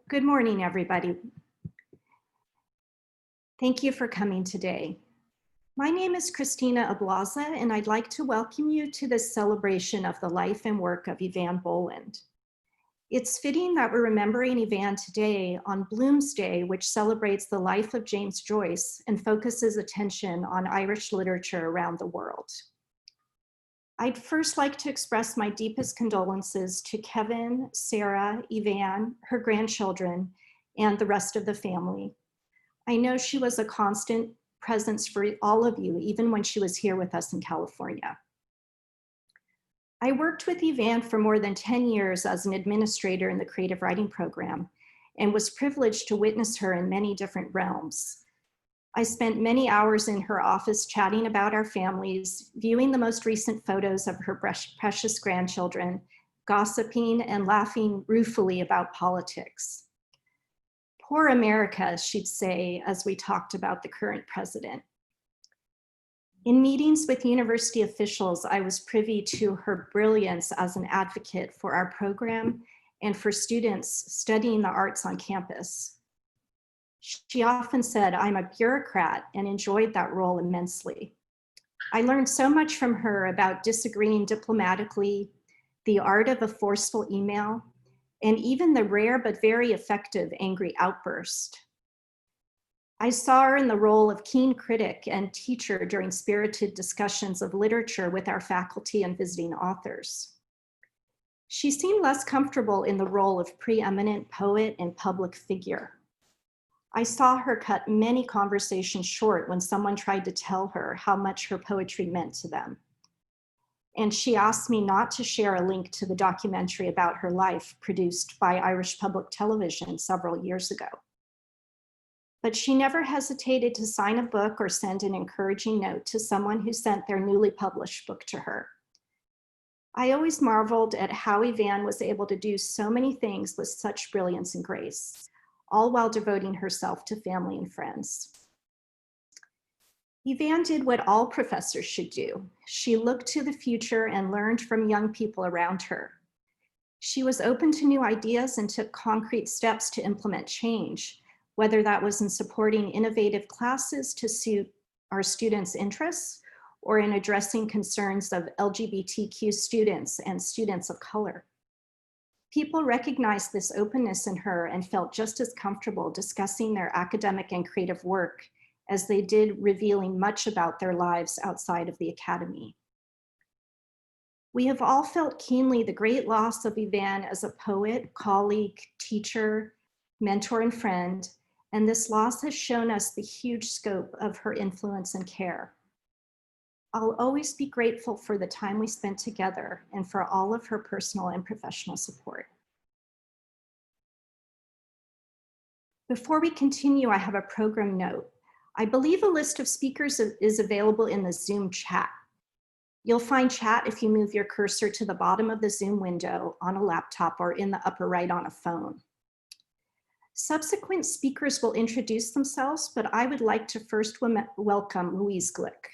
Good morning, everybody. Thank you for coming today. My name is Christina Ablaza, and I'd like to welcome you to this celebration of the life and work of Eavan Boland. It's fitting that we're remembering Eavan today on Bloomsday, which celebrates the life of James Joyce and focuses attention on Irish literature around the world. I'd first like to express my deepest condolences to Kevin, Sarah, Eavan, her grandchildren, and the rest of the family. I know she was a constant presence for all of you, even when she was here with us in California. I worked with Eavan for more than 10 years as an administrator in the Creative Writing Program and was privileged to witness her in many different realms. I spent many hours in her office chatting about our families, viewing the most recent photos of her precious grandchildren, gossiping and laughing ruefully about politics. Poor America, she'd say, as we talked about the current president. In meetings with university officials, I was privy to her brilliance as an advocate for our program and for students studying the arts on campus. She often said, "I'm a bureaucrat," and enjoyed that role immensely. I learned so much from her about disagreeing diplomatically, the art of a forceful email, and even the rare but very effective angry outburst. I saw her in the role of keen critic and teacher during spirited discussions of literature with our faculty and visiting authors. She seemed less comfortable in the role of preeminent poet and public figure. I saw her cut many conversations short when someone tried to tell her how much her poetry meant to them. And she asked me not to share a link to the documentary about her life produced by Irish Public Television several years ago. But she never hesitated to sign a book or send an encouraging note to someone who sent their newly published book to her. I always marveled at how Eavan was able to do so many things with such brilliance and grace, all while devoting herself to family and friends. Eavan did what all professors should do. She looked to the future and learned from young people around her. She was open to new ideas and took concrete steps to implement change, whether that was in supporting innovative classes to suit our students' interests or in addressing concerns of LGBTQ students and students of color. People recognized this openness in her and felt just as comfortable discussing their academic and creative work as they did revealing much about their lives outside of the academy. We have all felt keenly the great loss of Eavan as a poet, colleague, teacher, mentor, and friend, and this loss has shown us the huge scope of her influence and care. I'll always be grateful for the time we spent together and for all of her personal and professional support. Before we continue, I have a program note. I believe a list of speakers is available in the Zoom chat. You'll find chat if you move your cursor to the bottom of the Zoom window on a laptop or in the upper right on a phone. Subsequent speakers will introduce themselves, but I would like to first welcome Louise Glück.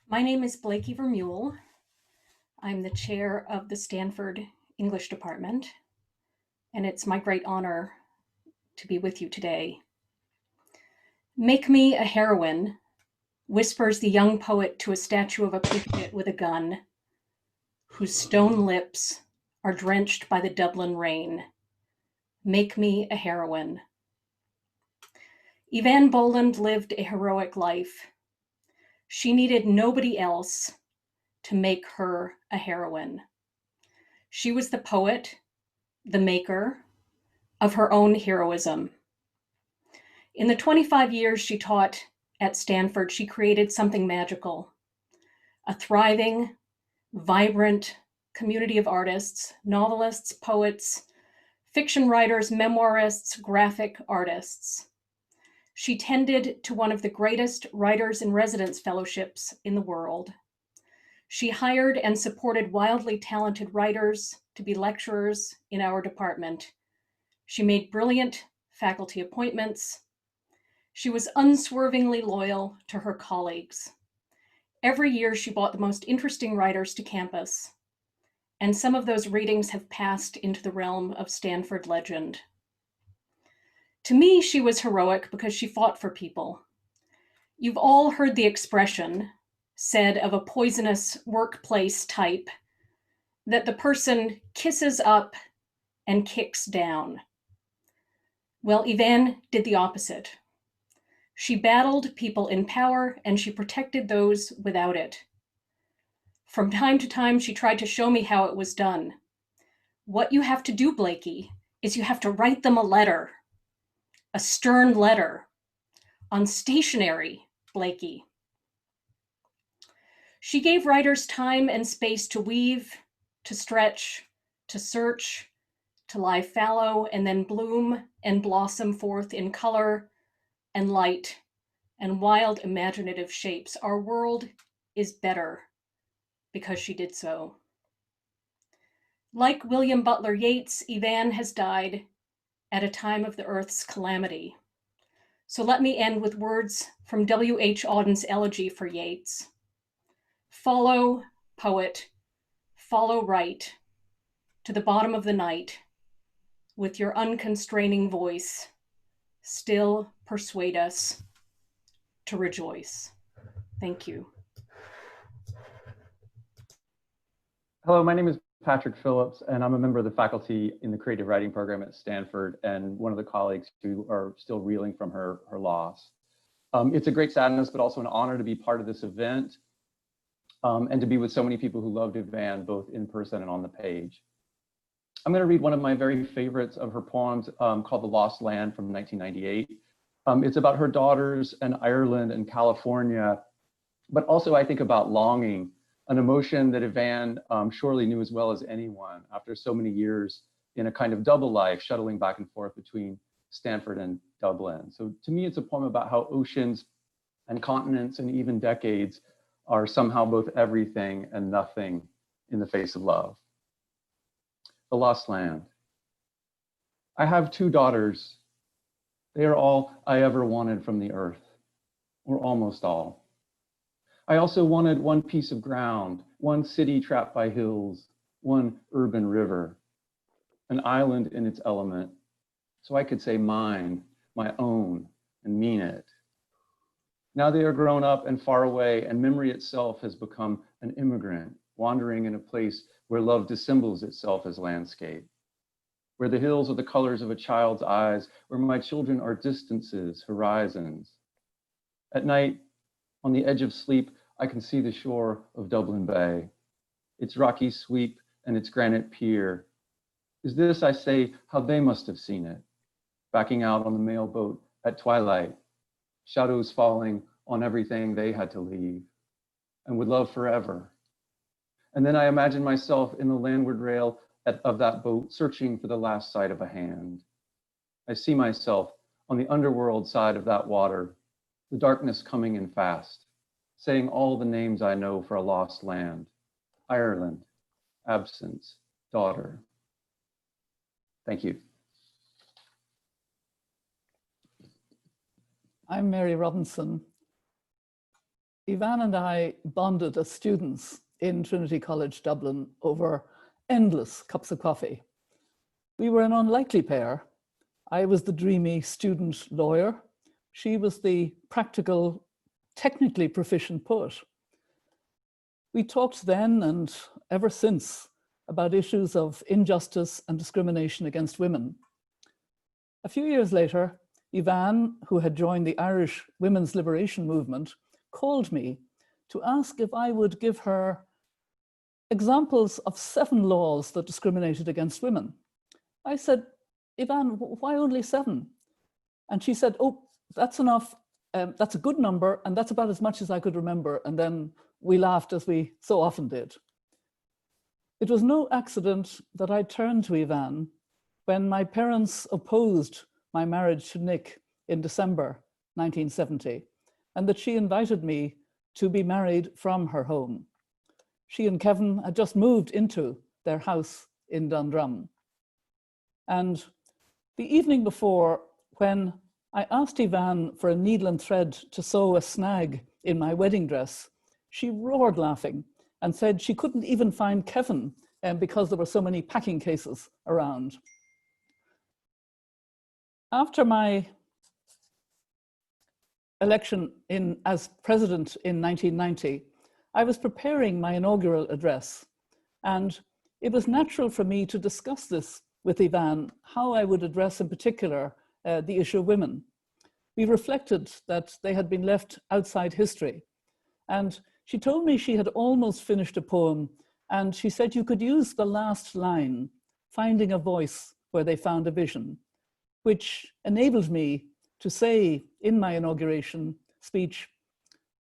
My name is Blakey Vermeule. I'm the chair of the Stanford English Department, and it's my great honor to be with you today. Make me a heroine, whispers the young poet to a statue of a patriot with a gun, whose stone lips are drenched by the Dublin rain. Make me a heroine. Eavan Boland lived a heroic life. She needed nobody else to make her a heroine. She was the poet, the maker of her own heroism. In the 25 years she taught at Stanford, she created something magical, a thriving, vibrant community of artists, novelists, poets, fiction writers, memoirists, graphic artists. She tended to one of the greatest writers in residence fellowships in the world. She hired and supported wildly talented writers to be lecturers in our department. She made brilliant faculty appointments. She was unswervingly loyal to her colleagues. Every year she brought the most interesting writers to campus, and some of those readings have passed into the realm of Stanford legend. To me, she was heroic because she fought for people. You've all heard the expression said of a poisonous workplace type that the person kisses up and kicks down. Well, Eavan did the opposite. She battled people in power and she protected those without it. From time to time, she tried to show me how it was done. What you have to do, Blakey, is you have to write them a letter, a stern letter, on stationery, Blakey. She gave writers time and space to weave, to stretch, to search, to lie fallow, and then bloom and blossom forth in color and light and wild imaginative shapes. Our world is better because she did so. Like William Butler Yeats, Eavan has died at a time of the earth's calamity. So let me end with words from W.H. Auden's elegy for Yeats. Follow, poet, follow right to the bottom of the night with your unconstraining voice, still persuade us to rejoice. Thank you. Hello, my name is Patrick Phillips, and I'm a member of the faculty in the Creative Writing Program at Stanford, and one of the colleagues who are still reeling from her loss. It's a great sadness, but also an honor to be part of this event, and to be with so many people who loved Eavan, both in person and on the page. I'm going to read one of my very favorites of her poems, called The Lost Land from 1998. It's about her daughters and Ireland and California, but also I think about longing, an emotion that Eavan surely knew as well as anyone after so many years in a kind of double life, shuttling back and forth between Stanford and Dublin. So to me, it's a poem about how oceans and continents and even decades are somehow both everything and nothing in the face of love. The Lost Land. I have two daughters. They are all I ever wanted from the earth, or almost all. I also wanted one piece of ground, one city trapped by hills, one urban river, an island in its element, so I could say mine, my own, and mean it. Now they are grown up and far away, and memory itself has become an immigrant, wandering in a place where love dissembles itself as landscape, where the hills are the colors of a child's eyes, where my children are distances, horizons. At night, on the edge of sleep, I can see the shore of Dublin Bay, its rocky sweep and its granite pier. Is this, I say, how they must have seen it, backing out on the mail boat at twilight, shadows falling on everything they had to leave and would love forever. And then I imagine myself in the landward rail of that boat, searching for the last sight of a hand. I see myself on the underworld side of that water, the darkness coming in fast, saying all the names I know for a lost land: Ireland, absence, daughter. Thank you. I'm Mary Robinson. Eavan and I bonded as students in Trinity College Dublin over endless cups of coffee. We were an unlikely pair. I was the dreamy student lawyer. She was the practical, technically proficient poet. We talked then and ever since about issues of injustice and discrimination against women. A few years later, Eavan, who had joined the Irish Women's Liberation Movement, called me to ask if I would give her examples of 7 laws that discriminated against women. I said, Eavan, why only 7? And she said, oh, that's enough. That's a good number. And that's about as much as I could remember. And then we laughed, as we so often did. It was no accident that I turned to Eavan when my parents opposed my marriage to Nick in December 1970, and that she invited me to be married from her home. She and Kevin had just moved into their house in Dundrum. And the evening before, when I asked Eavan for a needle and thread to sew a snag in my wedding dress, she roared laughing and said she couldn't even find Kevin because there were so many packing cases around. After my election as president in 1990, I was preparing my inaugural address, and it was natural for me to discuss this with Eavan, how I would address in particular the issue of women. We reflected that they had been left outside history, and she told me she had almost finished a poem, and she said you could use the last line, finding a voice where they found a vision, which enabled me to say in my inauguration speech,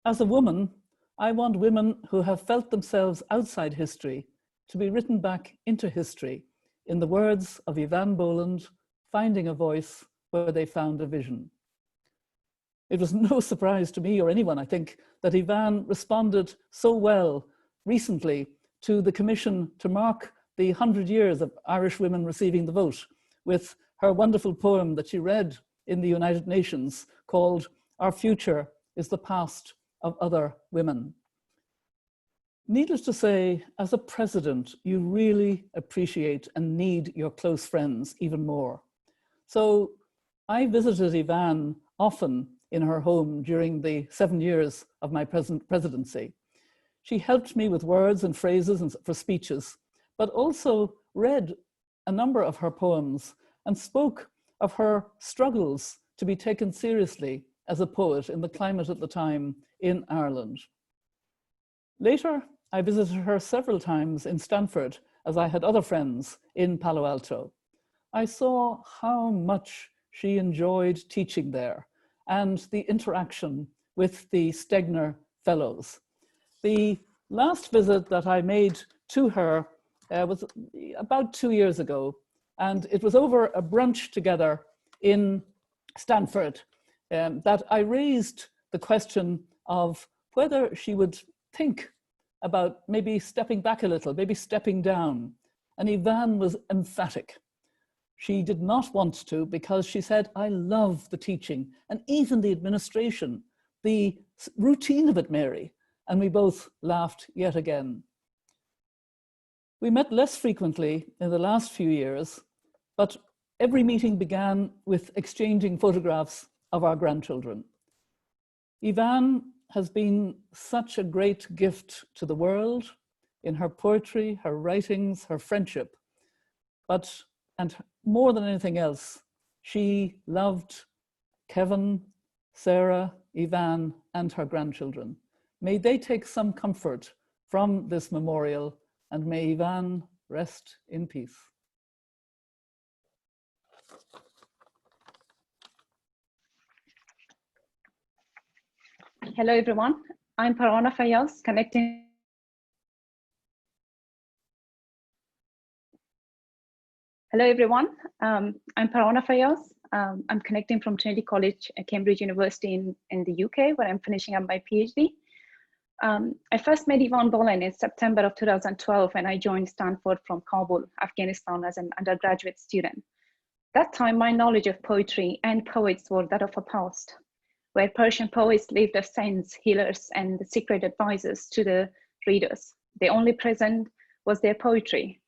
as a woman, I want women who have felt themselves outside history to be written back into history, in the words of Eavan Boland, finding a voice where they found a vision. It was no surprise to me or anyone, I think, that Eavan responded so well recently to the commission to mark the 100 years of Irish women receiving the vote with her wonderful poem that she read in the United Nations called Our Future is the Past of Other Women. Needless to say, as a president, you really appreciate and need your close friends even more. So I visited Eavan often in her home during the 7 years of my presidency. She helped me with words and phrases and for speeches, but also read a number of her poems and spoke of her struggles to be taken seriously as a poet in the climate at the time in Ireland. Later, I visited her several times in Stanford, as I had other friends in Palo Alto. I saw how much she enjoyed teaching there and the interaction with the Stegner Fellows. The last visit that I made to her was about 2 years ago, and it was over a brunch together in Stanford that I raised the question of whether she would think about maybe stepping back a little, maybe stepping down. And Eavan was emphatic. She did not want to because she said, I love the teaching and even the administration, the routine of it, Mary. And we both laughed yet again. We met less frequently in the last few years, but every meeting began with exchanging photographs of our grandchildren. Eavan has been such a great gift to the world in her poetry, her writings, her friendship, and more than anything else, she loved Kevin, Sarah, Eavan, and her grandchildren. May they take some comfort from this memorial, and may Eavan rest in peace. Hello, everyone. I'm Parwana Fayyaz, connecting. Hello, everyone. I'm Parwana Fayyaz. I'm connecting from Trinity College, Cambridge University in the UK, where I'm finishing up my PhD. I first met Eavan Boland in September of 2012 when I joined Stanford from Kabul, Afghanistan as an undergraduate student. That time, my knowledge of poetry and poets were that of a past. where Persian poets lived as saints, healers, and secret advisors to the readers. The only present was their poetry.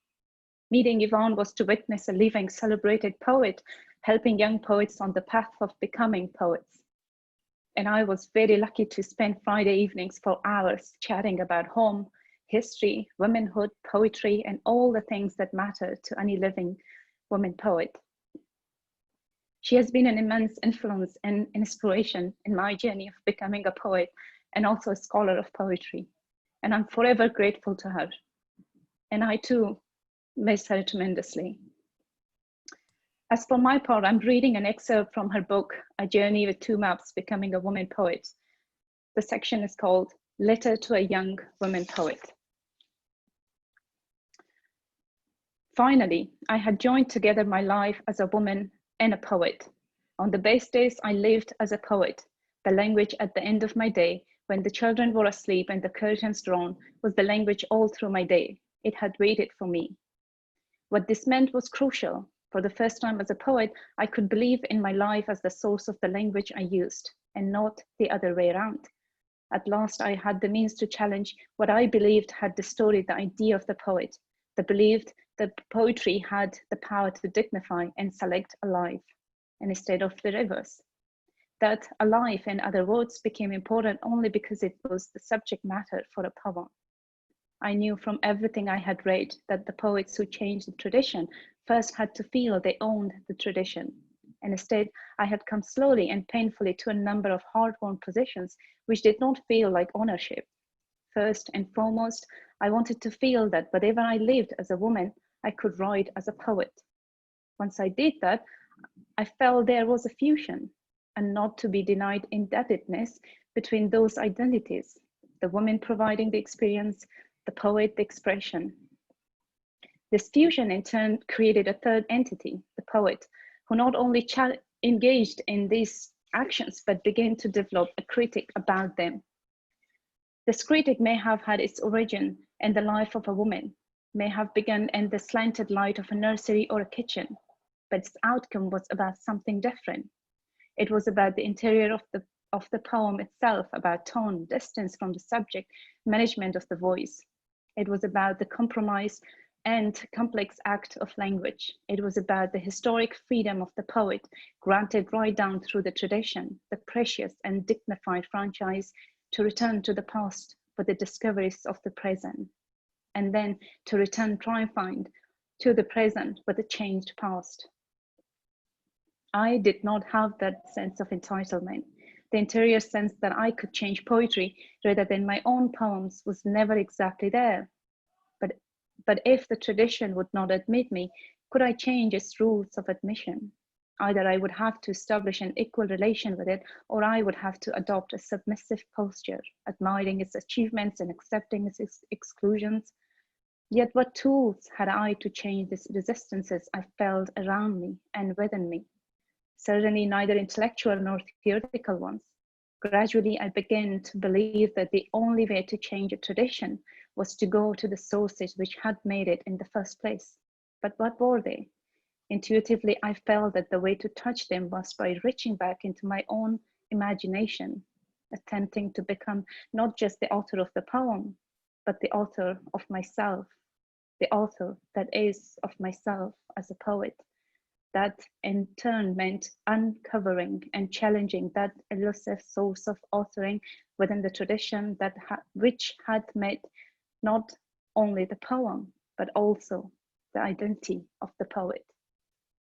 Meeting Eavan was to witness a living, celebrated poet, helping young poets on the path of becoming poets. And I was very lucky to spend Friday evenings for hours chatting about home, history, womanhood, poetry, and all the things that matter to any living woman poet. She has been an immense influence and inspiration in my journey of becoming a poet and also a scholar of poetry. And I'm forever grateful to her. And I too miss her tremendously. As for my part, I'm reading an excerpt from her book, A Journey with Two Maps, Becoming a Woman Poet. The section is called Letter to a Young Woman Poet. Finally, I had joined together my life as a woman and a poet. On the best days, I lived as a poet. The language at the end of my day, when the children were asleep and the curtains drawn, was the language all through my day. It had waited for me. What this meant was crucial. For the first time as a poet, I could believe in my life as the source of the language I used, and not the other way around. At last, I had the means to challenge what I believed had distorted the idea of the poet, the believed that poetry had the power to dignify and select a life, and instead of the reverse. That a life, in other words, became important only because it was the subject matter for a poem. I knew from everything I had read that the poets who changed the tradition first had to feel they owned the tradition. And instead, I had come slowly and painfully to a number of hard-won positions which did not feel like ownership. First and foremost, I wanted to feel that whatever I lived as a woman, I could write as a poet. Once I did that, I felt there was a fusion, and not to be denied indebtedness between those identities, the woman providing the experience, the poet, the expression. This fusion in turn created a third entity, the poet, who not only engaged in these actions, but began to develop a critic about them. This critic may have had its origin in the life of a woman, may have begun in the slanted light of a nursery or a kitchen, but its outcome was about something different. It was about the interior of the poem itself, about tone, distance from the subject, management of the voice. It was about the compromise and complex act of language. It was about the historic freedom of the poet, granted right down through the tradition, the precious and dignified franchise to return to the past for the discoveries of the present, and then to return triumphant to the present with a changed past. I did not have that sense of entitlement. The interior sense that I could change poetry rather than my own poems was never exactly there. But if the tradition would not admit me, could I change its rules of admission? Either I would have to establish an equal relation with it, or I would have to adopt a submissive posture, admiring its achievements and accepting its exclusions. Yet what tools had I to change these resistances I felt around me and within me? Certainly neither intellectual nor theoretical ones. Gradually, I began to believe that the only way to change a tradition was to go to the sources which had made it in the first place. But what were they? Intuitively, I felt that the way to touch them was by reaching back into my own imagination, attempting to become not just the author of the poem, but the author of myself, the author that is of myself as a poet. That in turn meant uncovering and challenging that elusive source of authoring within the tradition that which had made not only the poem, but also the identity of the poet.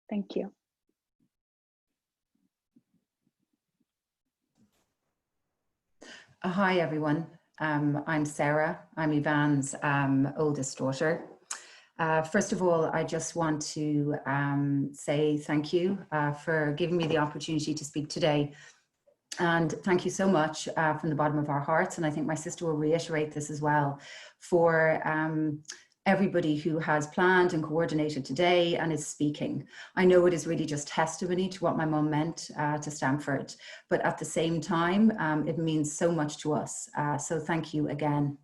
Thank you. Hi, everyone. I'm Sarah. I'm Eavan's oldest daughter. First of all, I just want to say thank you for giving me the opportunity to speak today. And thank you so much from the bottom of our hearts. And I think my sister will reiterate this as well, for everybody who has planned and coordinated today and is speaking. I know it is really just testimony to what my mum meant to Stanford, but at the same time, it means so much to us. So thank you again.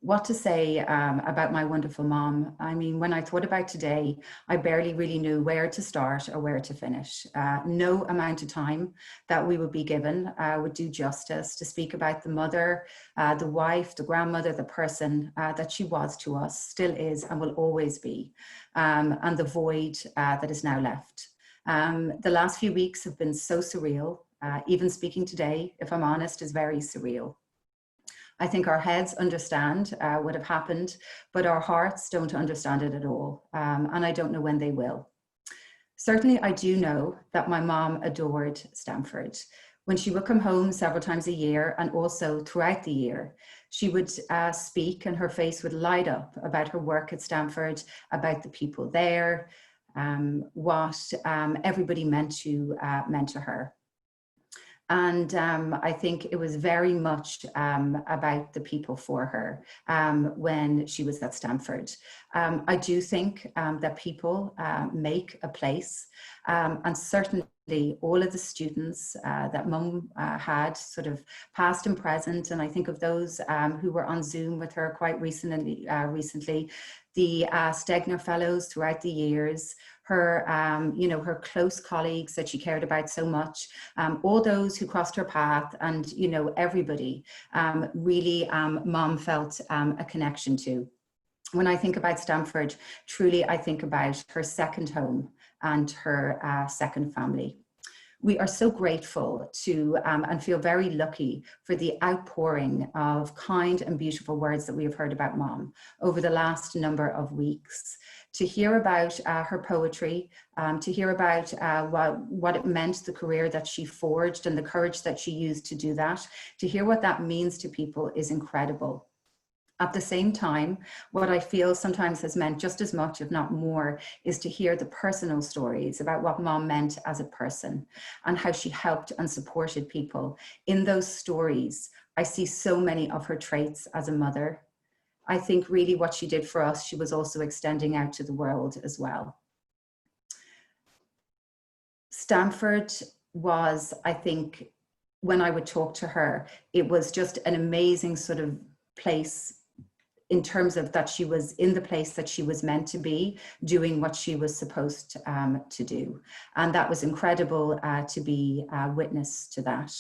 What to say about my wonderful mom? I mean, when I thought about today, I barely really knew where to start or where to finish. No amount of time that we would be given would do justice to speak about the mother, the wife, the grandmother, the person that she was to us, still is and will always be, and the void that is now left. The last few weeks have been so surreal. Even speaking today, if I'm honest, is very surreal. I think our heads understand what have happened, but our hearts don't understand it at all. And I don't know when they will. Certainly, I do know that my mom adored Stanford. When she would come home several times a year and also throughout the year, she would speak and her face would light up about her work at Stanford, about the people there, what everybody meant to her. And I think it was very much about the people for her when she was at Stanford. I do think that people make a place, and certainly all of the students that Mum had, sort of past and present, and I think of those who were on Zoom with her quite recently, the Stegner Fellows throughout the years, her, her close colleagues that she cared about so much, all those who crossed her path, and, everybody really Mom felt a connection to. When I think about Stanford, truly I think about her second home and her second family. We are so grateful to and feel very lucky for the outpouring of kind and beautiful words that we have heard about Mom over the last number of weeks. To hear about her poetry, to hear about what it meant, the career that she forged and the courage that she used to do that, to hear what that means to people is incredible. At the same time, what I feel sometimes has meant just as much, if not more, is to hear the personal stories about what Mom meant as a person and how she helped and supported people. In those stories, I see so many of her traits as a mother. I think really what she did for us, she was also extending out to the world as well. Stanford was, I think, when I would talk to her, it was just an amazing sort of place in terms of that she was in the place that she was meant to be, doing what she was supposed to do. And that was incredible to be witness to that.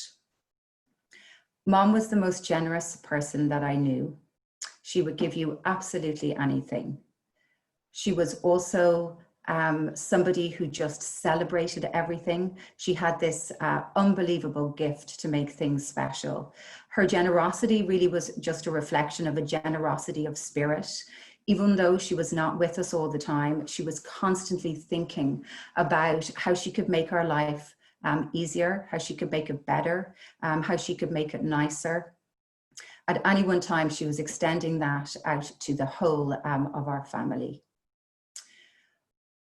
Mom was the most generous person that I knew. She would give you absolutely anything. She was also somebody who just celebrated everything. She had this unbelievable gift to make things special. Her generosity really was just a reflection of a generosity of spirit. Even though she was not with us all the time, she was constantly thinking about how she could make our life easier, how she could make it better, how she could make it nicer. At any one time, she was extending that out to the whole of our family.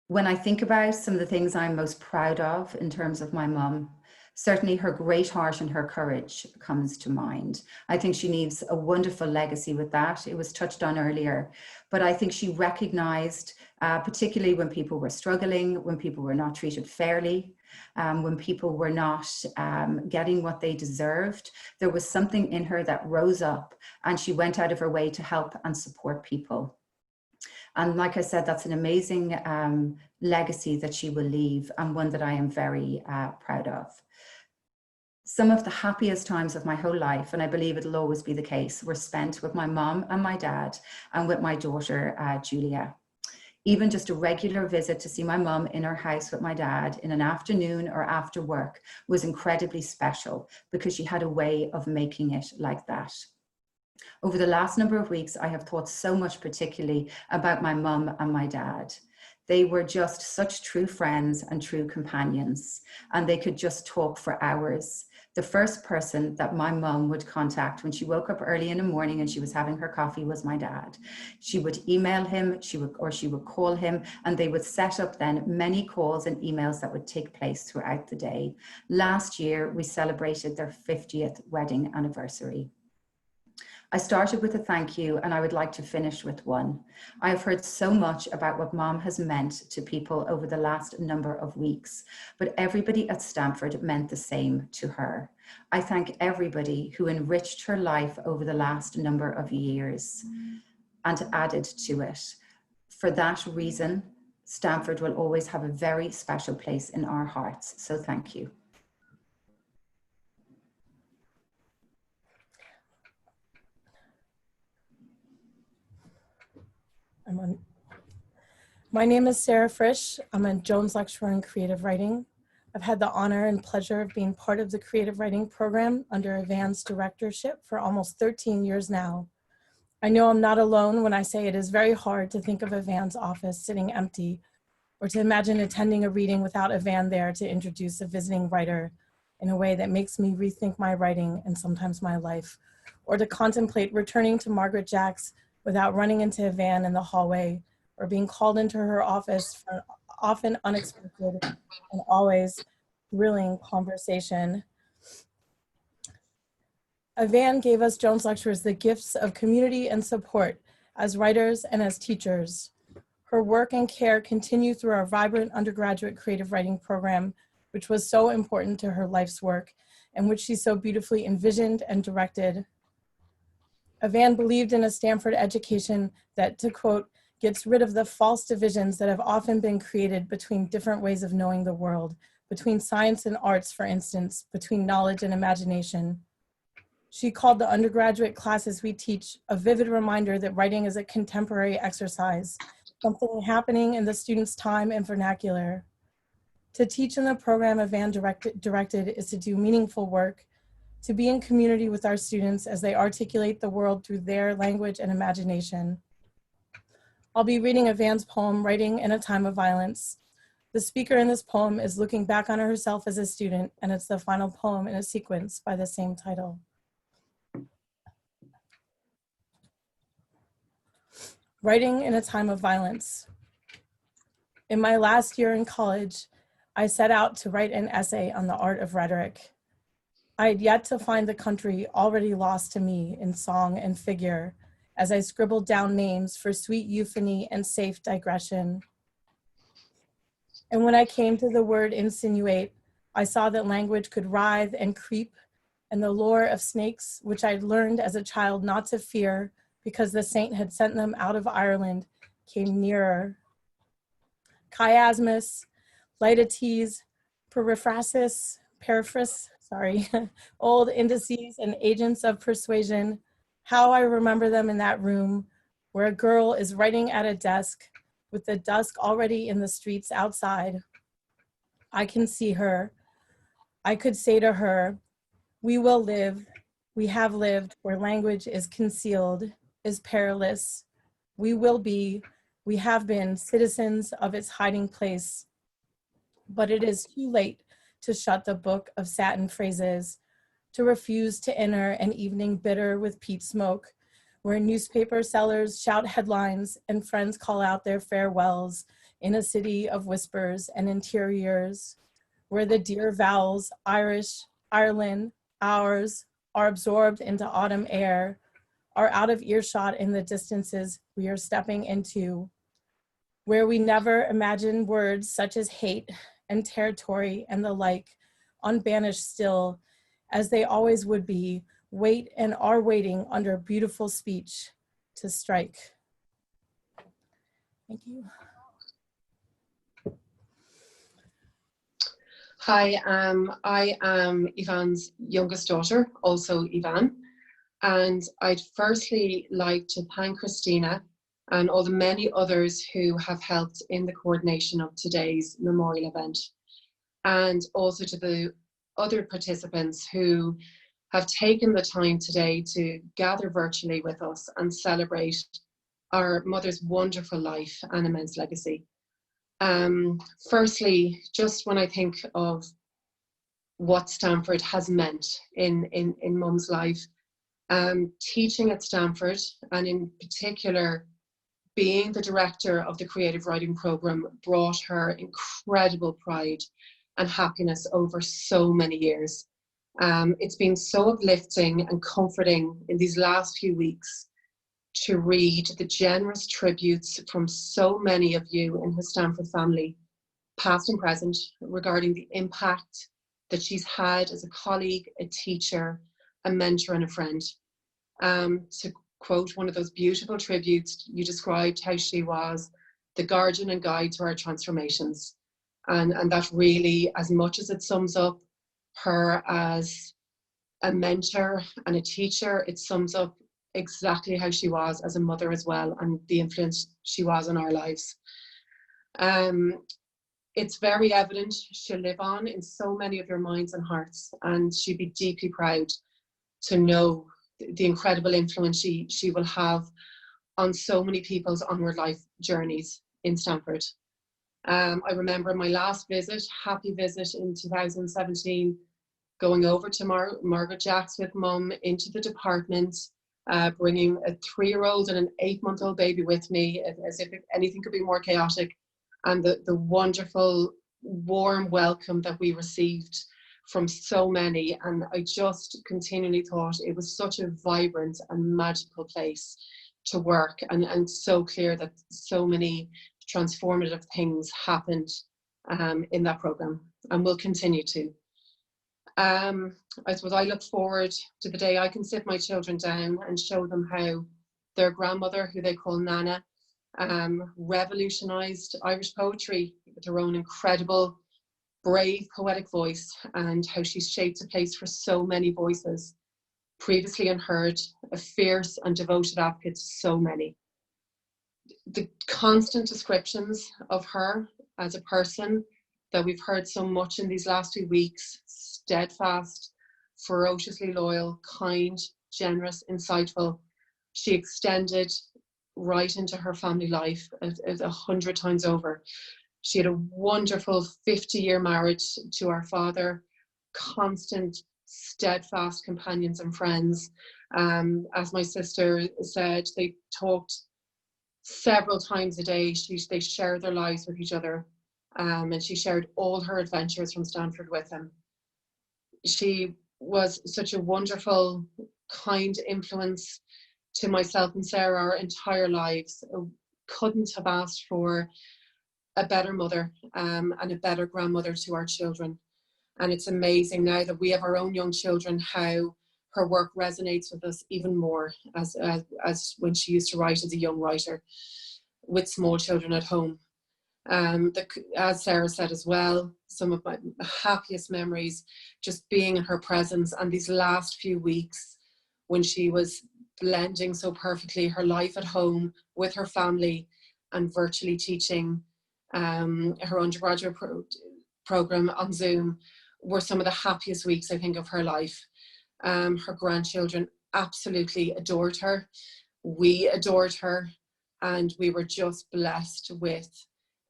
When I think about some of the things I'm most proud of in terms of my mum, certainly her great heart and her courage comes to mind. I think she leaves a wonderful legacy with that. It was touched on earlier, but I think she recognized, particularly when people were struggling, when people were not treated fairly, when people were not getting what they deserved, there was something in her that rose up and she went out of her way to help and support people. And like I said, that's an amazing legacy that she will leave, and one that I am very proud of. Some of the happiest times of my whole life, and I believe it'll always be the case, were spent with my mom and my dad and with my daughter, Julia. Even just a regular visit to see my mum in her house with my dad in an afternoon or after work was incredibly special because she had a way of making it like that. Over the last number of weeks, I have thought so much particularly about my mum and my dad. They were just such true friends and true companions, and they could just talk for hours. The first person that my mum would contact when she woke up early in the morning and she was having her coffee was my dad. She would email him, she would call him, and they would set up then many calls and emails that would take place throughout the day. Last year, we celebrated their 50th wedding anniversary. I started with a thank you, and I would like to finish with one. I have heard so much about what Mom has meant to people over the last number of weeks, but everybody at Stanford meant the same to her. I thank everybody who enriched her life over the last number of years and added to it. For that reason, Stanford will always have a very special place in our hearts. So thank you. My name is Sarah Frisch. I'm a Jones Lecturer in Creative Writing. I've had the honor and pleasure of being part of the Creative Writing Program under Eavan's directorship for almost 13 years now. I know I'm not alone when I say it is very hard to think of Eavan's office sitting empty, or to imagine attending a reading without Eavan there to introduce a visiting writer in a way that makes me rethink my writing and sometimes my life, or to contemplate returning to Margaret Jack's without running into Eavan in the hallway, or being called into her office for an often unexpected and always thrilling conversation. Eavan gave us Jones Lecturers the gifts of community and support as writers and as teachers. Her work and care continue through our vibrant undergraduate creative writing program, which was so important to her life's work and which she so beautifully envisioned and directed. Eavan believed in a Stanford education that, to quote, gets rid of the false divisions that have often been created between different ways of knowing the world, between science and arts, for instance, between knowledge and imagination. She called the undergraduate classes we teach a vivid reminder that writing is a contemporary exercise, something happening in the students' time and vernacular. To teach in the program Eavan directed is to do meaningful work, to be in community with our students as they articulate the world through their language and imagination. I'll be reading Eavan's poem, Writing in a Time of Violence. The speaker in this poem is looking back on herself as a student, and it's the final poem in a sequence by the same title. Writing in a Time of Violence. In my last year in college, I set out to write an essay on the art of rhetoric. I had yet to find the country already lost to me in song and figure, as I scribbled down names for sweet euphony and safe digression. And when I came to the word insinuate, I saw that language could writhe and creep, and the lore of snakes, which I'd learned as a child not to fear because the saint had sent them out of Ireland, came nearer. Chiasmus, Lytites, Periphrasis, old indices and agents of persuasion, how I remember them in that room where a girl is writing at a desk with the dusk already in the streets outside. I can see her. I could say to her, we will live, we have lived where language is concealed, is perilous. We will be, we have been citizens of its hiding place. But it is too late to shut the book of satin phrases, to refuse to enter an evening bitter with peat smoke, where newspaper sellers shout headlines and friends call out their farewells in a city of whispers and interiors, where the dear vowels, Irish, Ireland, ours, are absorbed into autumn air, are out of earshot in the distances we are stepping into, where we never imagine words such as hate and territory and the like, unbanished still, as they always would be, wait and are waiting under beautiful speech to strike. Thank you. Hi, I am Eavan's youngest daughter, also Eavan, and I'd firstly like to thank Christina and all the many others who have helped in the coordination of today's memorial event, and also to the other participants who have taken the time today to gather virtually with us and celebrate our mother's wonderful life and immense legacy. Firstly, just when I think of what Stanford has meant in Mum's life, teaching at Stanford, and in particular being the director of the Creative Writing Program, brought her incredible pride and happiness over so many years. It's been so uplifting and comforting in these last few weeks to read the generous tributes from so many of you in his Stanford family, past and present, regarding the impact that she's had as a colleague, a teacher, a mentor, and a friend. To quote one of those beautiful tributes, you described how she was the guardian and guide to our transformations. And that really, as much as it sums up her as a mentor and a teacher, it sums up exactly how she was as a mother as well, and the influence she was on our lives. It's very evident she'll live on in so many of your minds and hearts, and she'd be deeply proud to know the incredible influence she will have on so many people's onward life journeys in Stanford. I remember my last visit, happy visit in 2017, going over to Margaret Jacks with Mum into the department, bringing a 3-year-old and an 8-month-old baby with me, as if anything could be more chaotic, and the wonderful, warm welcome that we received from so many. And I just continually thought it was such a vibrant and magical place to work, and so clear that so many transformative things happened in that program and will continue to. I suppose I look forward to the day I can sit my children down and show them how their grandmother, who they call Nana, revolutionized Irish poetry with her own incredible, brave, poetic voice, and how she's shaped a place for so many voices previously unheard, a fierce and devoted advocate to so many. The constant descriptions of her as a person that we've heard so much in these last few weeks: steadfast, ferociously loyal, kind, generous, insightful. She extended right into her family life 100 times over. She had a wonderful 50-year marriage to our father, constant, steadfast companions and friends. As my sister said, they talked several times a day. They shared their lives with each other, and she shared all her adventures from Stanford with him. She was such a wonderful, kind influence to myself and Sarah our entire lives. Couldn't have asked for a better mother and a better grandmother to our children. And it's amazing now that we have our own young children how her work resonates with us even more as when she used to write as a young writer with small children at home. As Sarah said as well, some of my happiest memories just being in her presence, and these last few weeks when she was blending so perfectly her life at home with her family and virtually teaching her undergraduate program on Zoom, were some of the happiest weeks I think of her life. Her grandchildren absolutely adored her. We adored her, and we were just blessed with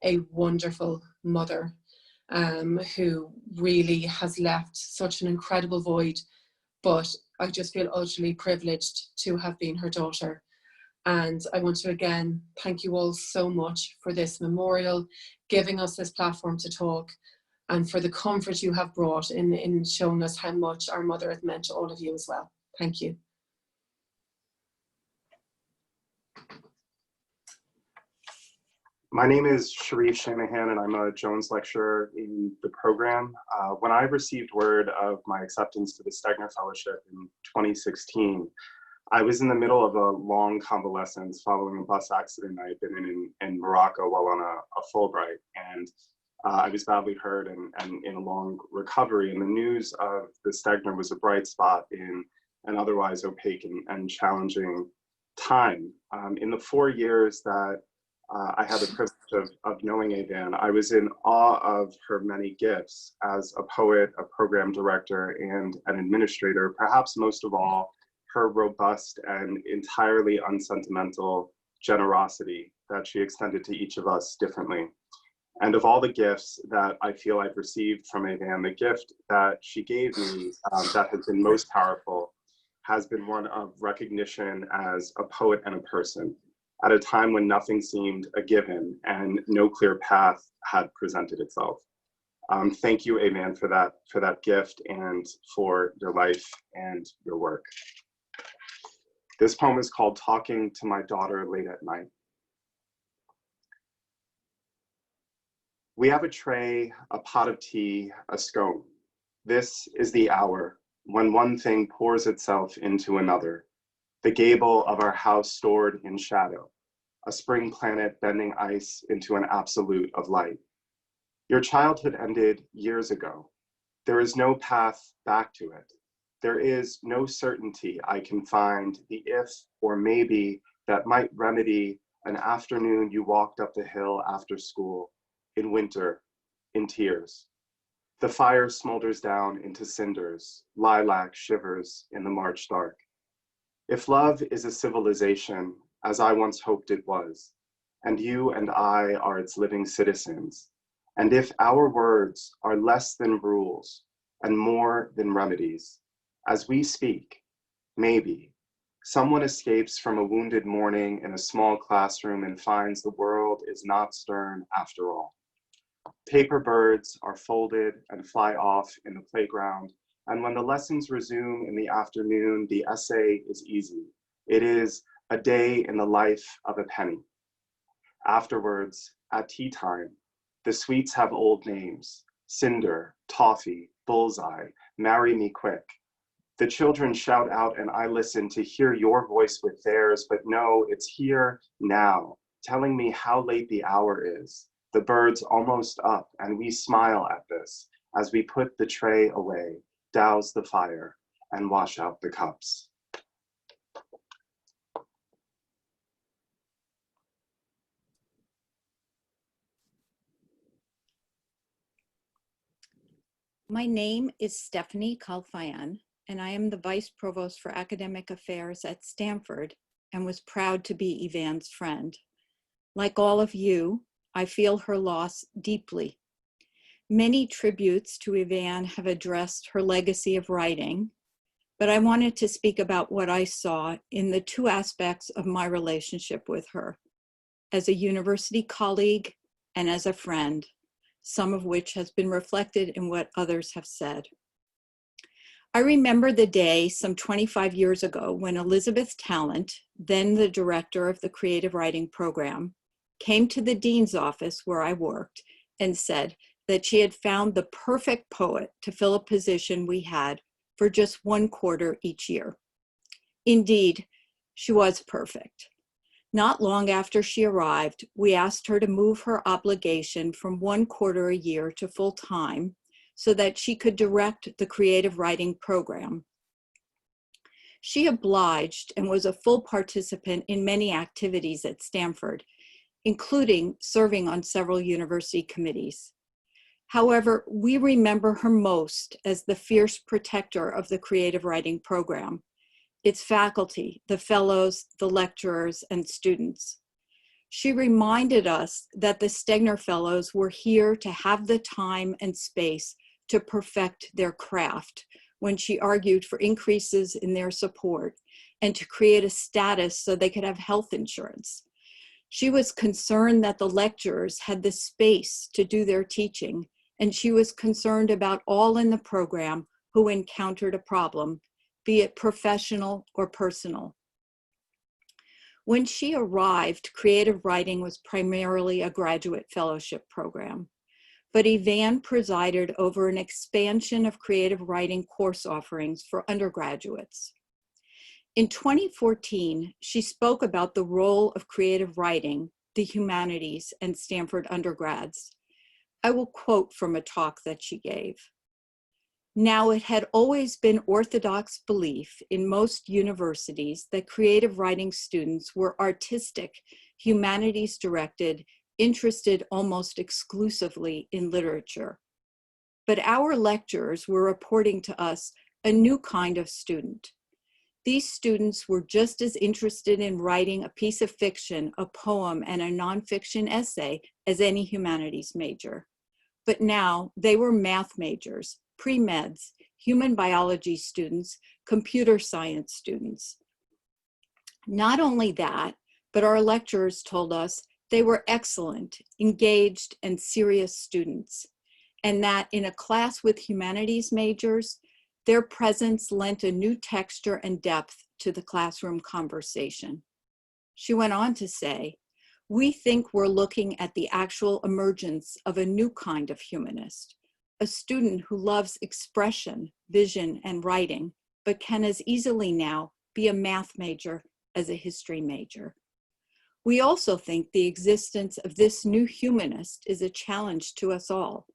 a wonderful mother who really has left such an incredible void. But I just feel utterly privileged to have been her daughter. And I want to again thank you all so much for this memorial, giving us this platform to talk, and for the comfort you have brought in showing us how much our mother has meant to all of you as well. Thank you. My name is Charif, Shanahan, and I'm a Jones Lecturer in the program. When I received word of my acceptance to the Stegner Fellowship in 2016, I was in the middle of a long convalescence following a bus accident I had been in Morocco while on a Fulbright. And I was badly hurt and in a long recovery. And the news of the Stegner was a bright spot in an otherwise opaque and challenging time. In the 4 years that I had the privilege of knowing Eavan, I was in awe of her many gifts as a poet, a program director, and an administrator. Perhaps most of all, her robust and entirely unsentimental generosity that she extended to each of us differently. And of all the gifts that I feel I've received from Eavan, the gift that she gave me that has been most powerful has been one of recognition as a poet and a person, at a time when nothing seemed a given and no clear path had presented itself. Thank you, Eavan, for that gift and for your life and your work. This poem is called Talking to My Daughter Late at Night. We have a tray, a pot of tea, a scone. This is the hour when one thing pours itself into another. The gable of our house stored in shadow, a spring planet bending ice into an absolute of light. Your childhood ended years ago. There is no path back to it. There is no certainty I can find the if or maybe that might remedy an afternoon you walked up the hill after school, in winter, in tears. The fire smolders down into cinders, lilac shivers in the March dark. If love is a civilization, as I once hoped it was, and you and I are its living citizens, and if our words are less than rules and more than remedies, as we speak, maybe, someone escapes from a wounded morning in a small classroom and finds the world is not stern after all. Paper birds are folded and fly off in the playground, and when the lessons resume in the afternoon, the essay is easy. It is a day in the life of a penny. Afterwards, at tea time, the sweets have old names: cinder, toffee, bullseye, marry me quick. The children shout out and I listen to hear your voice with theirs, but no, it's here now, telling me how late the hour is. The bird's almost up and we smile at this as we put the tray away, douse the fire, and wash out the cups. My name is Stephanie Kalfayan, and I am the Vice Provost for Academic Affairs at Stanford and was proud to be Eavan's friend. Like all of you, I feel her loss deeply. Many tributes to Eavan have addressed her legacy of writing, but I wanted to speak about what I saw in the two aspects of my relationship with her, as a university colleague and as a friend, some of which has been reflected in what others have said. I remember the day some 25 years ago when Elizabeth Talent, then the director of the Creative Writing Program, came to the dean's office where I worked and said that she had found the perfect poet to fill a position we had for just 1 quarter each year. Indeed, she was perfect. Not long after she arrived, we asked her to move her obligation from 1 quarter a year to full-time so that she could direct the Creative Writing Program. She obliged and was a full participant in many activities at Stanford, including serving on several university committees. However, we remember her most as the fierce protector of the Creative Writing Program, its faculty, the fellows, the lecturers, and students. She reminded us that the Stegner Fellows were here to have the time and space to perfect their craft when she argued for increases in their support and to create a status so they could have health insurance. She was concerned that the lecturers had the space to do their teaching, and she was concerned about all in the program who encountered a problem, be it professional or personal. When she arrived, creative writing was primarily a graduate fellowship program, but Eavan presided over an expansion of creative writing course offerings for undergraduates. In 2014, she spoke about the role of creative writing, the humanities, and Stanford undergrads. I will quote from a talk that she gave. Now, it had always been orthodox belief in most universities that creative writing students were artistic, humanities-directed, interested almost exclusively in literature. But our lecturers were reporting to us a new kind of student. These students were just as interested in writing a piece of fiction, a poem, and a nonfiction essay as any humanities major. But now they were math majors, pre-meds, human biology students, computer science students. Not only that, but our lecturers told us they were excellent, engaged, and serious students. and that in a class with humanities majors, their presence lent a new texture and depth to the classroom conversation. She went on to say, "We think we're looking at the actual emergence of a new kind of humanist, a student who loves expression, vision, and writing, but can as easily now be a math major as a history major. We also think the existence of this new humanist is a challenge to us all.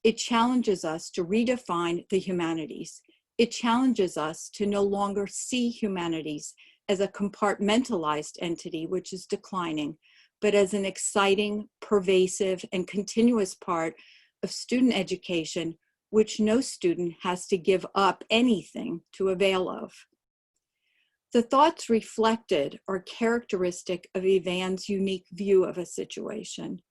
It challenges us to redefine the humanities. It challenges us to no longer see humanities as a compartmentalized entity which is declining, but as an exciting, pervasive, and continuous part of student education, which no student has to give up anything to avail of." The thoughts reflected are characteristic of Eavan's unique view of a situation.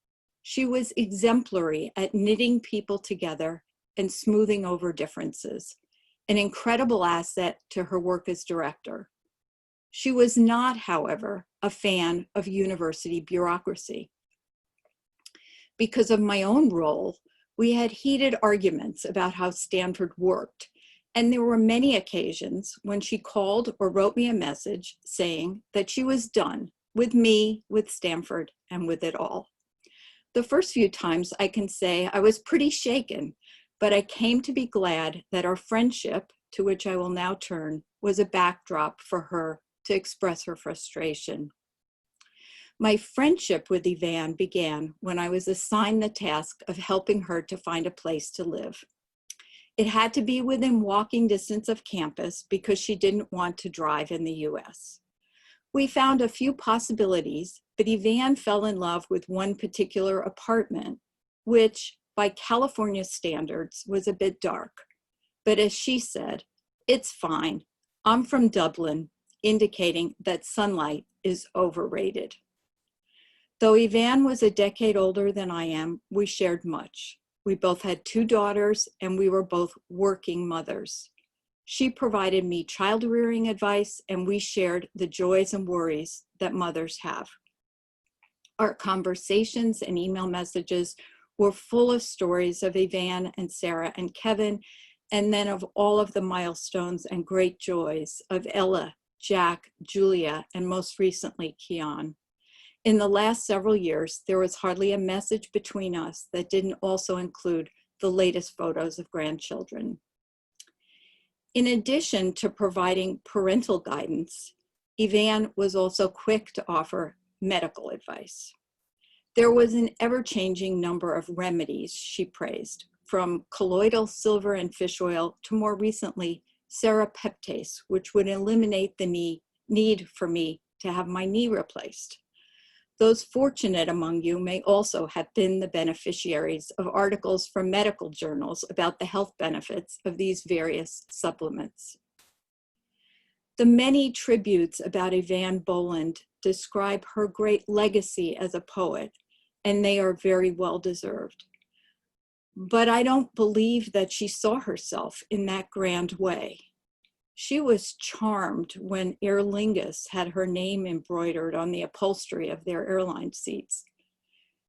She was exemplary at knitting people together and smoothing over differences, an incredible asset to her work as director. She was not, however, a fan of university bureaucracy. Because of my own role, we had heated arguments about how Stanford worked, and there were many occasions when she called or wrote me a message saying that she was done with me, with Stanford, and with it all. The first few times I can say I was pretty shaken, but I came to be glad that our friendship, to which I will now turn, was a backdrop for her to express her frustration. My friendship with Eavan began when I was assigned the task of helping her to find a place to live. It had to be within walking distance of campus because she didn't want to drive in the US. We found a few possibilities, but Eavan fell in love with one particular apartment, which by California standards was a bit dark. But as she said, "It's fine. I'm from Dublin," indicating that sunlight is overrated. Though Eavan was a decade older than I am, we shared much. We both had 2 daughters, and we were both working mothers. She provided me child rearing advice, and we shared the joys and worries that mothers have. Our conversations and email messages were full of stories of Eavan and Sarah and Kevin, and then of all of the milestones and great joys of Ella, Jack, Julia, and most recently, Keon. In the last several years, there was hardly a message between us that didn't also include the latest photos of grandchildren. In addition to providing parental guidance, Eavan was also quick to offer medical advice. There was an ever-changing number of remedies she praised, from colloidal silver and fish oil to more recently, serapeptase, which would eliminate the need for me to have my knee replaced. Those fortunate among you may also have been the beneficiaries of articles from medical journals about the health benefits of these various supplements. The many tributes about Eavan Boland describe her great legacy as a poet, and they are very well deserved. But I don't believe that she saw herself in that grand way. She was charmed when Aer Lingus had her name embroidered on the upholstery of their airline seats.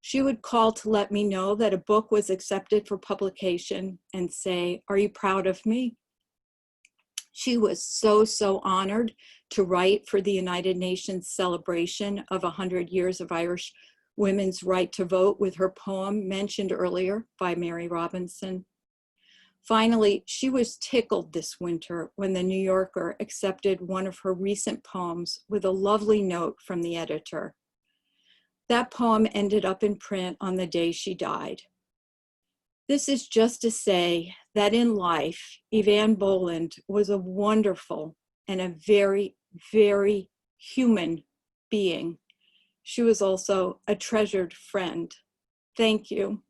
She would call to let me know that a book was accepted for publication and say, "Are you proud of me?" She was so honored to write for the United Nations celebration of 100 years of Irish women's right to vote with her poem mentioned earlier by Mary Robinson. Finally, she was tickled this winter when the New Yorker accepted one of her recent poems with a lovely note from the editor. That poem ended up in print on the day she died. This is just to say that in life, Eavan Boland was a wonderful and a very, very human being. She was also a treasured friend. Thank you.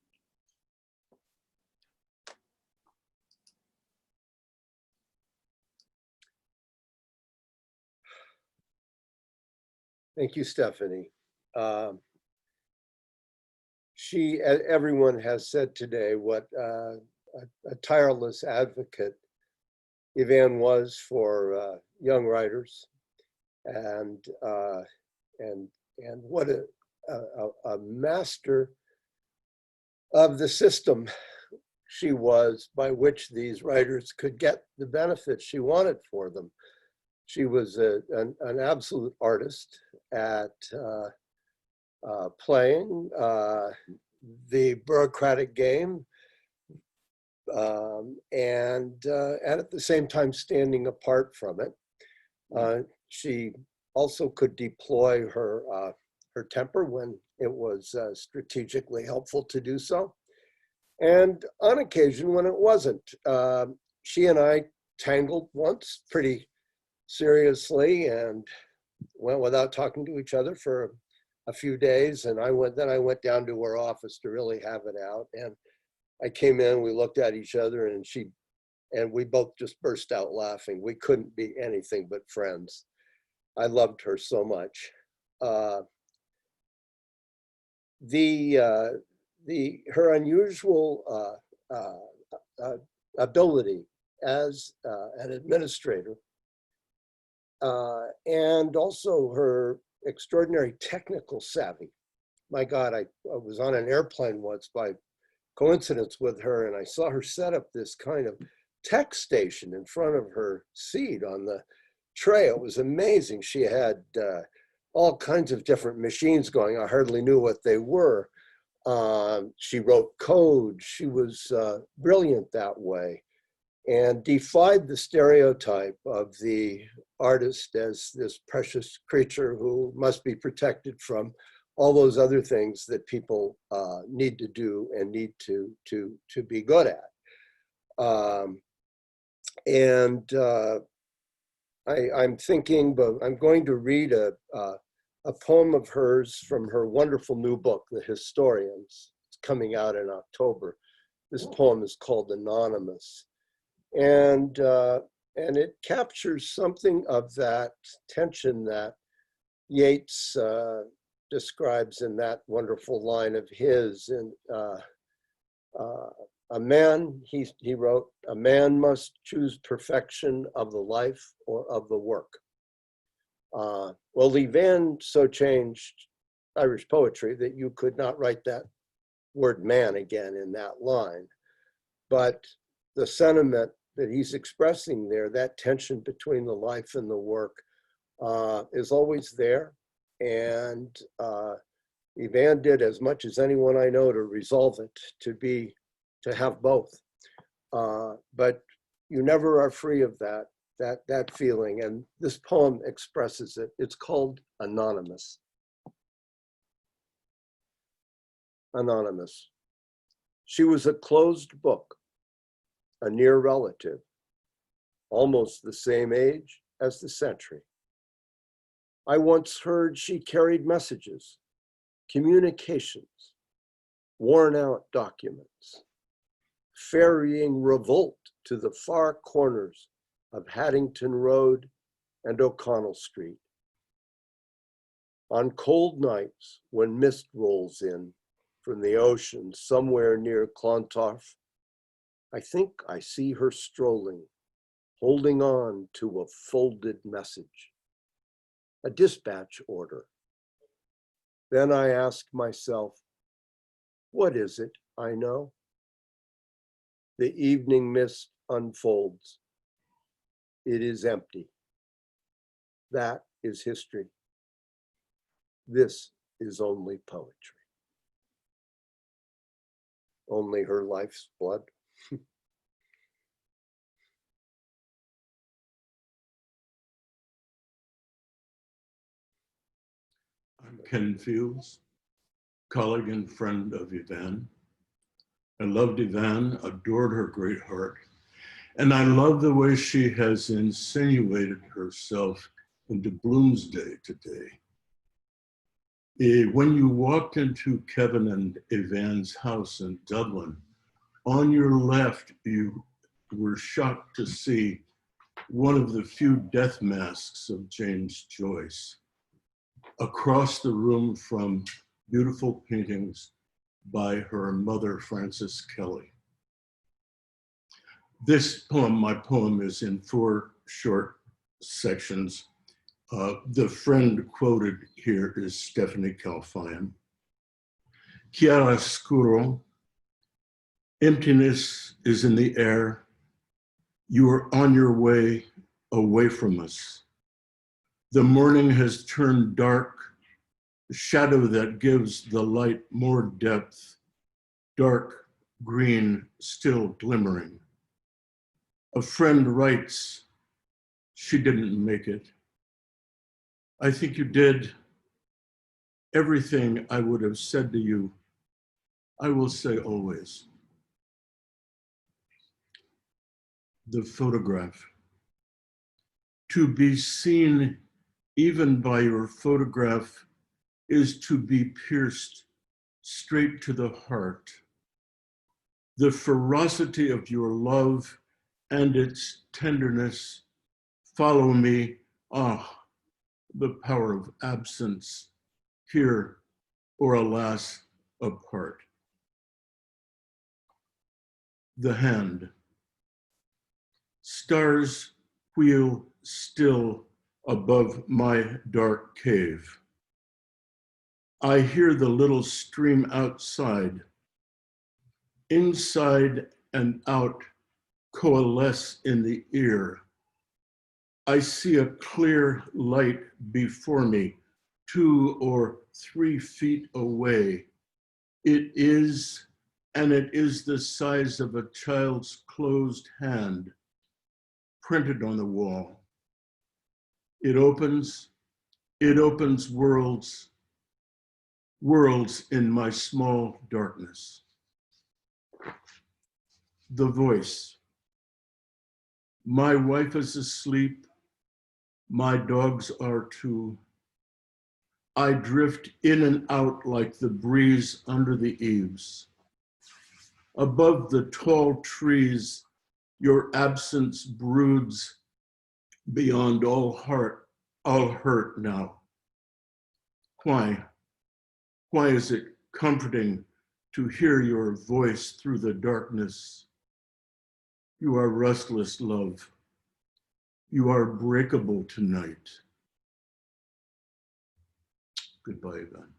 Thank you, Stephanie. Everyone has said today what a tireless advocate Eavan was for young writers, and what a master of the system she was by which these writers could get the benefits she wanted for them. She was an absolute artist at playing the bureaucratic game and at the same time standing apart from it. She also could deploy her temper when it was strategically helpful to do so. And on occasion when it wasn't. She and I tangled once pretty seriously and went without talking to each other for a few days. And then I went down to her office to really have it out. And I came in, we looked at each other, and we both just burst out laughing. We couldn't be anything but friends. I loved her so much. Her unusual ability as an administrator and also her extraordinary technical savvy. My God, I was on an airplane once by coincidence with her, and I saw her set up this kind of tech station in front of her seat on the tray. It was amazing. She had all kinds of different machines going. I hardly knew what they were. She wrote code. She was brilliant that way and defied the stereotype of the artist as this precious creature who must be protected from all those other things that people need to do and need to be good at. I'm thinking, but I'm going to read a poem of hers from her wonderful new book, The Historians. It's coming out in October. This poem is called Anonymous. And it captures something of that tension that Yeats describes in that wonderful line of his. And a man, he wrote, a man must choose perfection of the life or of the work. Well, Eavan so changed Irish poetry that you could not write that word man again in that line. But the sentiment that he's expressing there, that tension between the life and the work, is always there. And Eavan did as much as anyone I know to resolve it, to have both. But you never are free of that feeling. And this poem expresses it. It's called Anonymous. Anonymous. She was a closed book, a near relative, almost the same age as the century. I once heard she carried messages, communications, worn out documents, ferrying revolt to the far corners of Haddington Road and O'Connell Street. On cold nights when mist rolls in from the ocean somewhere near Clontarf, I think I see her strolling, holding on to a folded message, a dispatch order. Then I ask myself, what is it I know? The evening mist unfolds. It is empty. That is history. This is only poetry. Only her life's blood. I'm Ken Fields, colleague and friend of Eavan. I loved Eavan, adored her great heart, and I love the way she has insinuated herself into Bloomsday today. When you walked into Kevin and Eavan's house in Dublin, on your left, you were shocked to see one of the few death masks of James Joyce. Across the room from beautiful paintings by her mother, Frances Kelly. This poem, my poem, is in 4 short sections. The friend quoted here is Stephanie Kalfayan. Chiaroscuro, Emptiness is in the air. You are on your way away from us. The morning has turned dark, the shadow that gives the light more depth, dark green still glimmering. A friend writes, she didn't make it. I think you did everything I would have said to you. I will say always. The photograph. To be seen even by your photograph is to be pierced straight to the heart. The ferocity of your love and its tenderness follow me. Ah, the power of absence, here or alas, apart. The hand. Stars wheel still above my dark cave. I hear the little stream outside. Inside and out coalesce in the ear. I see a clear light before me, 2 or 3 feet away. It is, and it is the size of a child's closed hand, printed on the wall. It opens worlds, worlds in my small darkness. The voice. My wife is asleep. My dogs are too. I drift in and out like the breeze under the eaves. Above the tall trees, your absence broods beyond all hurt now. Why? Why is it comforting to hear your voice through the darkness? You are restless, love. You are breakable tonight. Goodbye, Eavan.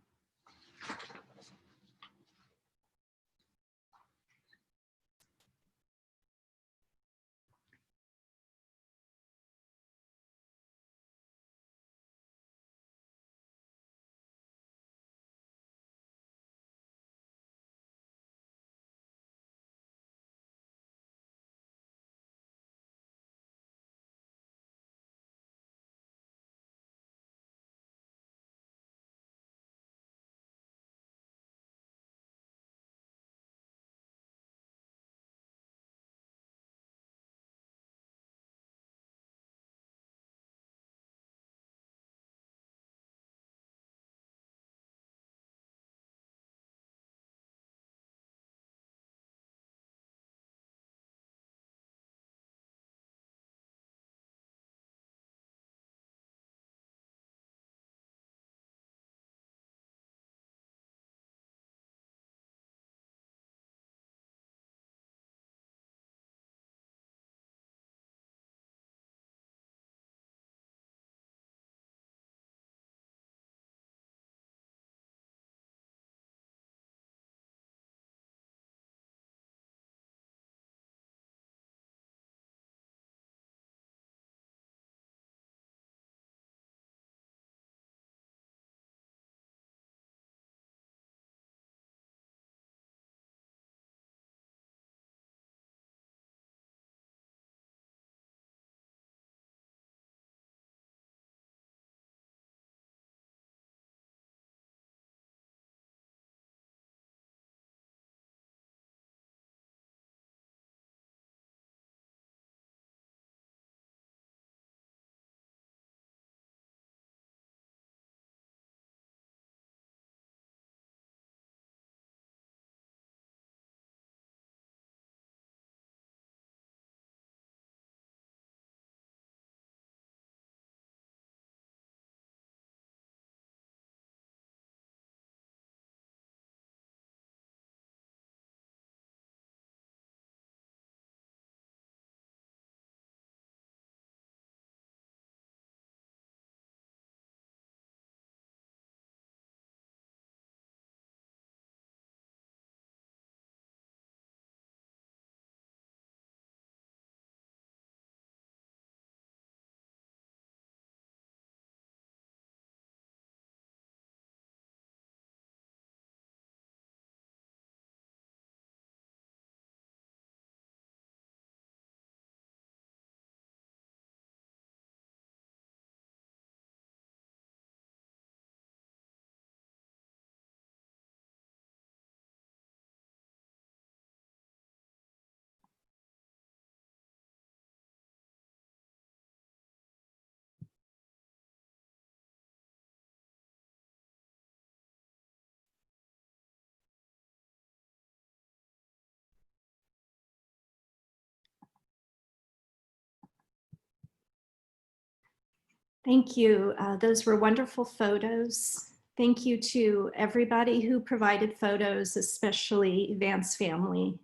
Thank you. Those were wonderful photos. Thank you to everybody who provided photos, especially Eavan's family.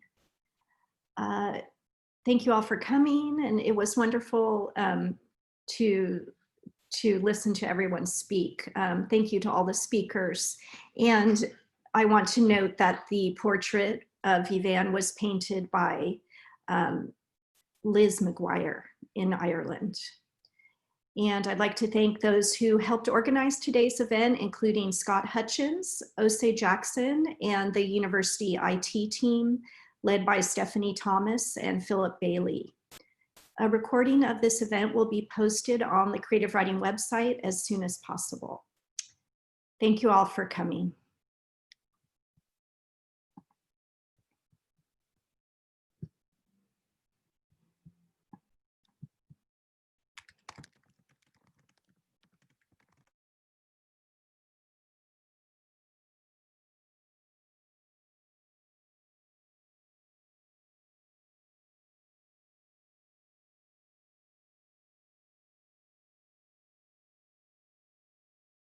Thank you all for coming, and it was wonderful to listen to everyone speak. Thank you to all the speakers. And I want to note that the portrait of Eavan was painted by Liz McGuire in Ireland. And I'd like to thank those who helped organize today's event, including Scott Hutchins, Osei Jackson, and the university IT team, led by Stephanie Thomas and Philip Bailey. A recording of this event will be posted on the Creative Writing website as soon as possible. Thank you all for coming.